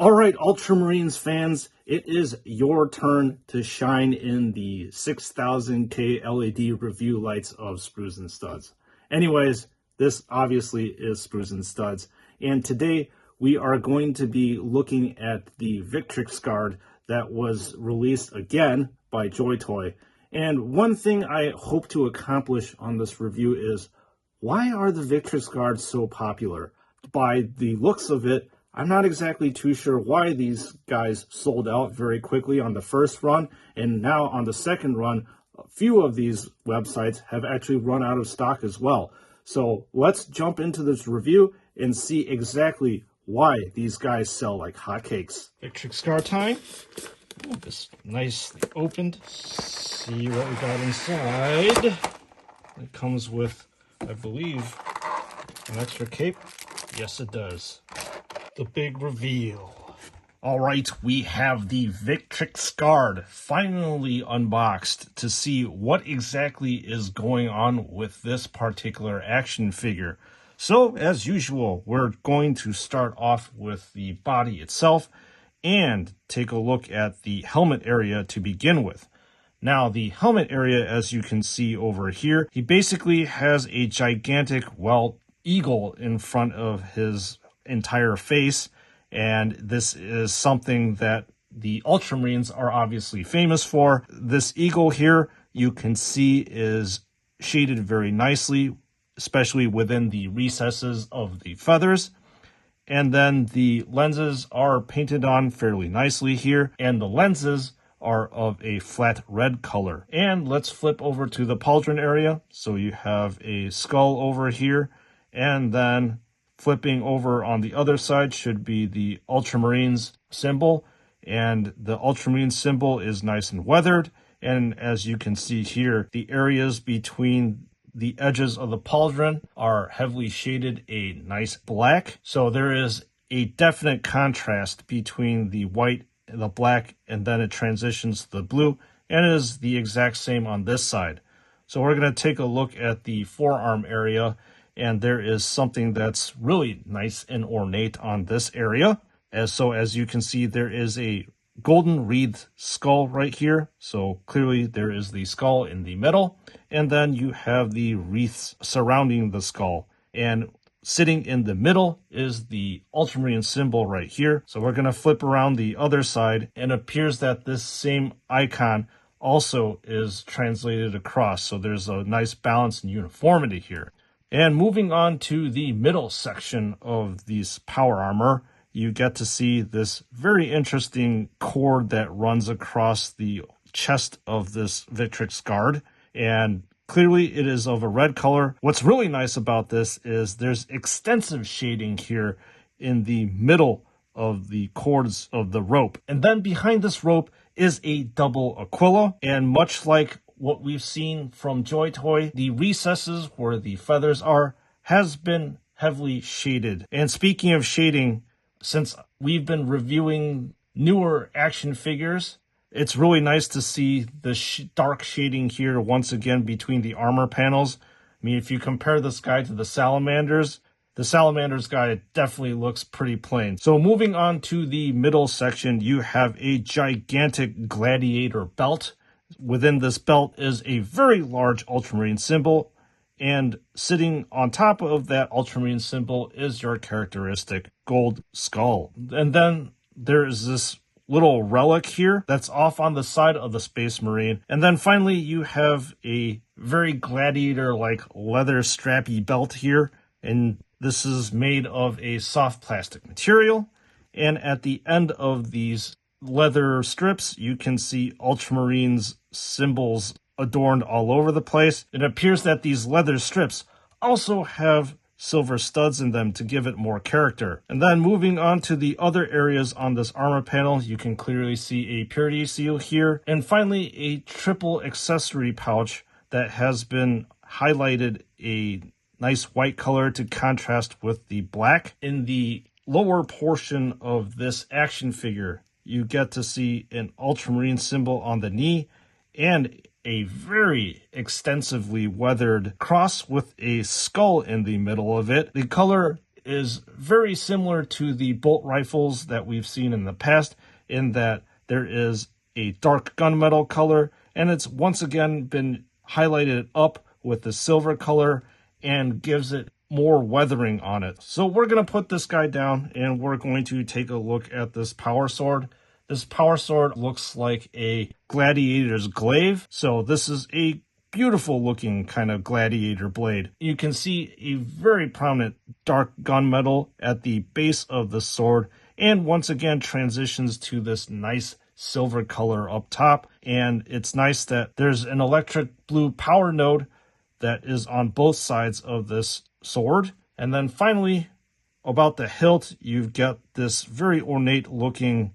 All right, Ultramarines fans, it is your turn to shine in the 6000K LED review lights of Sprues and Studs. Anyways, this obviously is Sprues and Studs, and today we are going to be looking at the Victrix Guard that was released again by JoyToy. And one thing I hope to accomplish on this review is, why are the Victrix Guards so popular? By the looks of it, I'm not exactly too sure why these guys sold out very quickly on the first run, and now on the second run, a few of these websites have actually run out of stock as well. So let's jump into this review and see exactly why these guys sell like hotcakes. Victrix Guard time. Oh, this nicely opened. See what we got inside. It comes with, I believe, an extra cape. Yes, it does. The big reveal. All right, we have the Victrix Guard finally unboxed to see what exactly is going on with this particular action figure. So, as usual, we're going to start off with the body itself and take a look at the helmet area to begin with. Now, the helmet area, as you can see over here, he basically has a gigantic, eagle in front of his entire face, and this is something that the Ultramarines are obviously famous for. This eagle here, you can see, is shaded very nicely, especially within the recesses of the feathers. And then the lenses are painted on fairly nicely here, and the lenses are of a flat red color. And let's flip over to the pauldron area. So you have a skull over here, and then flipping over on the other side should be the Ultramarines symbol, and the Ultramarines symbol is nice and weathered. And as you can see here, the areas between the edges of the pauldron are heavily shaded a nice black. So there is a definite contrast between the white and the black, and then it transitions to the blue, and it is the exact same on this side. So we're going to take a look at the forearm area, and there is something that's really nice and ornate on this area. As you can see, there is a golden wreathed skull right here. So clearly there is the skull in the middle, and then you have the wreaths surrounding the skull. And sitting in the middle is the Ultramarine symbol right here. So we're going to flip around the other side, and it appears that this same icon also is translated across. So there's a nice balance and uniformity here. And moving on to the middle section of this power armor, you get to see this very interesting cord that runs across the chest of this Victrix Guard. And clearly it is of a red color. What's really nice about this is there's extensive shading here in the middle of the cords of the rope. And then behind this rope is a double Aquila. And much like what we've seen from JoyToy, the recesses where the feathers are has been heavily shaded. And speaking of shading, since we've been reviewing newer action figures, it's really nice to see the dark shading here once again between the armor panels. I mean, if you compare this guy to the Salamanders guy definitely looks pretty plain. So moving on to the middle section, you have a gigantic gladiator belt. Within this belt is a very large Ultramarine symbol, and sitting on top of that Ultramarine symbol is your characteristic gold skull. And then there is this little relic here that's off on the side of the Space Marine. And then finally you have a very gladiator-like leather strappy belt here, and this is made of a soft plastic material. And at the end of these leather strips, you can see Ultramarines symbols adorned all over the place. It appears that these leather strips also have silver studs in them to give it more character. And then moving on to the other areas on this armor panel, you can clearly see a purity seal here. And finally, a triple accessory pouch that has been highlighted a nice white color to contrast with the black. In the lower portion of this action figure, you get to see an Ultramarine symbol on the knee and a very extensively weathered cross with a skull in the middle of it. The color is very similar to the bolt rifles that we've seen in the past, in that there is a dark gunmetal color, and it's once again been highlighted up with the silver color and gives it more weathering on it. So we're going to put this guy down and we're going to take a look at this power sword. This power sword looks like a gladiator's glaive. So this is a beautiful looking kind of gladiator blade. You can see a very prominent dark gunmetal at the base of the sword, and once again transitions to this nice silver color up top. And it's nice that there's an electric blue power node that is on both sides of this sword. And then finally, about the hilt, you've got this very ornate looking,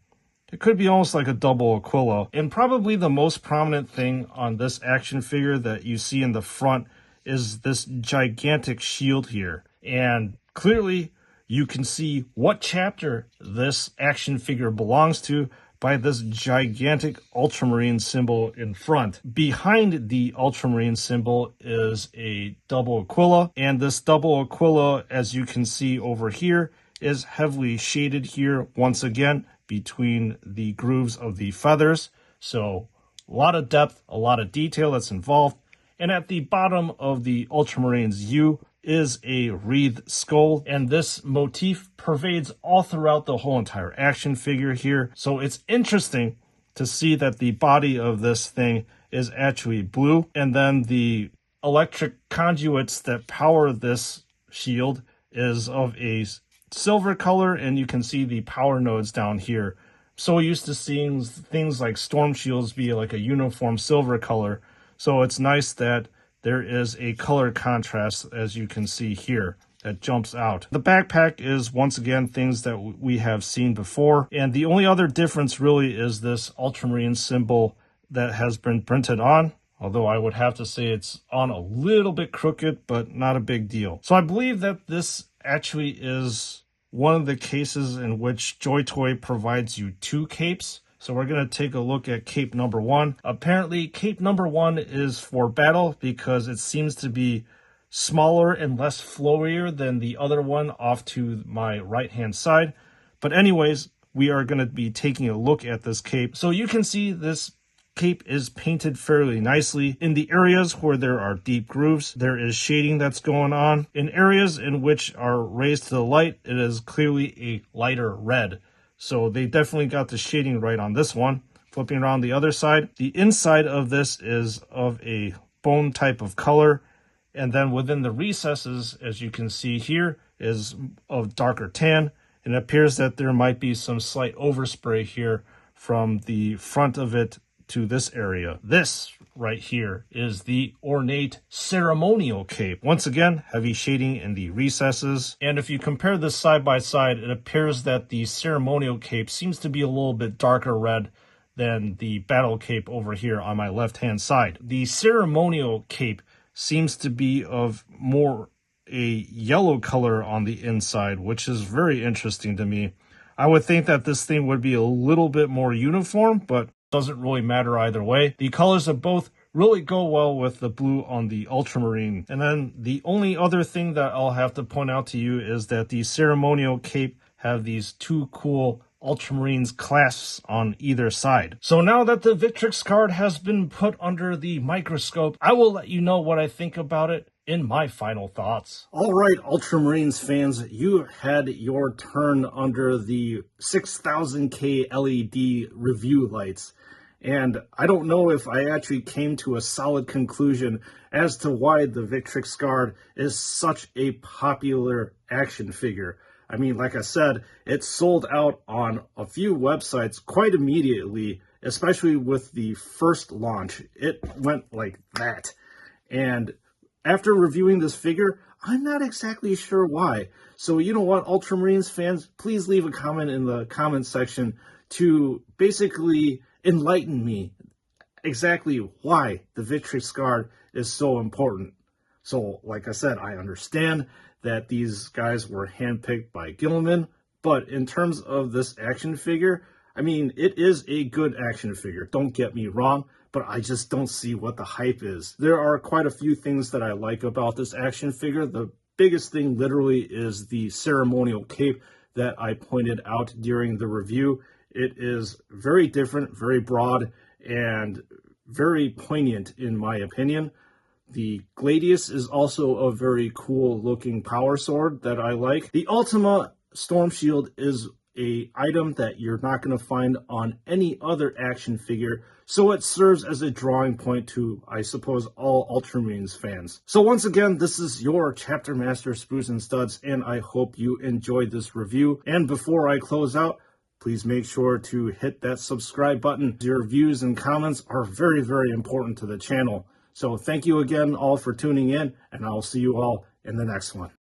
it could be almost like a double Aquila. And probably the most prominent thing on this action figure that you see in the front is this gigantic shield here. And clearly you can see what chapter this action figure belongs to by this gigantic Ultramarine symbol in front. Behind the Ultramarine symbol is a double Aquila, and this double Aquila, as you can see over here, is heavily shaded here once again between the grooves of the feathers. So a lot of depth, a lot of detail that's involved. And at the bottom of the Ultramarines U is a wreathed skull, and this motif pervades all throughout the whole entire action figure here. So it's interesting to see that the body of this thing is actually blue, and then the electric conduits that power this shield is of a silver color, and you can see the power nodes down here. So used to seeing things like storm shields be like a uniform silver color, so it's nice that there is a color contrast, as you can see here, that jumps out. The backpack is once again things that we have seen before, and the only other difference really is this Ultramarine symbol that has been printed on, although I would have to say it's on a little bit crooked, but not a big deal. So I believe that this actually is one of the cases in which JoyToy provides you two capes. So we're going to take a look at cape number 1. Apparently, cape number 1 is for battle because it seems to be smaller and less flowier than the other one off to my right-hand side. But anyways, we are going to be taking a look at this cape. So you can see this cape is painted fairly nicely. In the areas where there are deep grooves, there is shading that's going on. In areas in which are raised to the light, it is clearly a lighter red. So they definitely got the shading right on this one. Flipping around the other side, the inside of this is of a bone type of color. And then within the recesses, as you can see here, is of darker tan. And it appears that there might be some slight overspray here from the front of it to this area. This right here is the ornate ceremonial cape. Once again, heavy shading in the recesses. And if you compare this side by side, it appears that the ceremonial cape seems to be a little bit darker red than the battle cape over here on my left-hand side. The ceremonial cape seems to be of more a yellow color on the inside, which is very interesting to me. I would think that this thing would be a little bit more uniform, but doesn't really matter either way. The colors of both really go well with the blue on the Ultramarine. And then the only other thing that I'll have to point out to you is that the ceremonial cape have these two cool Ultramarines clasps on either side. So now that the Victrix Guard has been put under the microscope, I will let you know what I think about it in my final thoughts. All right, Ultramarines fans, you had your turn under the 6000K LED review lights. And I don't know if I actually came to a solid conclusion as to why the Victrix Guard is such a popular action figure. I mean, like I said, it sold out on a few websites quite immediately, especially with the first launch. It went like that. And after reviewing this figure, I'm not exactly sure why. So you know what, Ultramarines fans, please leave a comment in the comment section to basically enlighten me exactly why the Victrix Guard is so important. So, like I said, I understand that these guys were handpicked by Gilman, but in terms of this action figure, I mean, it is a good action figure, don't get me wrong, but I just don't see what the hype is. There are quite a few things that I like about this action figure. The biggest thing literally is the ceremonial cape that I pointed out during the review. It is very different, very broad, and very poignant in my opinion. The Gladius is also a very cool looking power sword that I like. The Ultima Storm Shield is a item that you're not going to find on any other action figure, so it serves as a drawing point to, I suppose, all Ultramarines fans. So once again, this is your Chapter Master Sprues and Studs, and I hope you enjoyed this review. And before I close out, please make sure to hit that subscribe button. Your views and comments are very, very important to the channel. So thank you again all for tuning in, and I'll see you all in the next one.